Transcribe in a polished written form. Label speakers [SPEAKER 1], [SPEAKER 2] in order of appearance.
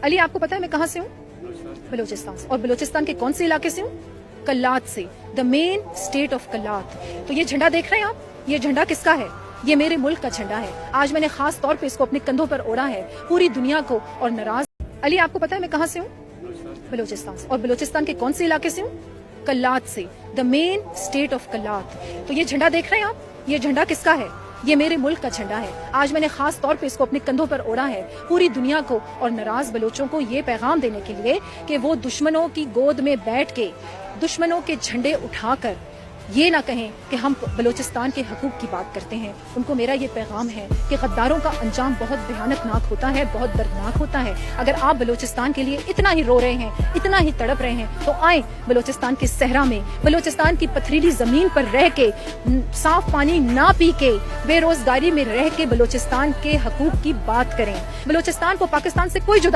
[SPEAKER 1] अली, आपको पता है मैं कहाँ से हूँ? बलूचिस्तान से। और बलूचिस्तान के कौन से इलाके से हूँ? कल्लात से, द मेन स्टेट ऑफ कल्लात। तो ये झंडा देख रहे हैं आप, ये झंडा किसका है? ये मेरे मुल्क का झंडा है। आज मैंने खास तौर पे इसको अपने कंधों पर ओढ़ा है पूरी दुनिया को और नाराज। अली, आपको पता है मैं कहाँ से हूँ? बलूचिस्तान से। और बलूचिस्तान के कौन से इलाके से हूँ? कल्लात से, द मेन स्टेट ऑफ कल्लात। तो ये झंडा देख रहे हैं आप, ये झंडा किसका है? ये मेरे मुल्क का झंडा है। आज मैंने खास तौर पे इसको अपने कंधों पर ओढ़ा है पूरी दुनिया को और नाराज बलोचों को ये पैगाम देने के लिए कि वो दुश्मनों की गोद में बैठ के दुश्मनों के झंडे उठाकर ये ना कहें कि हम बलूचिस्तान के हकूक की बात करते हैं। उनको मेरा ये पैगाम है कि गद्दारों का अंजाम बहुत भयानकनाक होता है, बहुत दर्दनाक होता है। अगर आप बलूचिस्तान के लिए इतना ही रो रहे हैं, इतना ही तड़प रहे हैं, तो आए बलूचिस्तान के सहरा में, बलूचिस्तान की पथरीली जमीन पर रह के, साफ पानी ना पी के, बेरोजगारी में रह के बलूचिस्तान के हकूक की बात करें। बलूचिस्तान को पाकिस्तान से कोई जुदा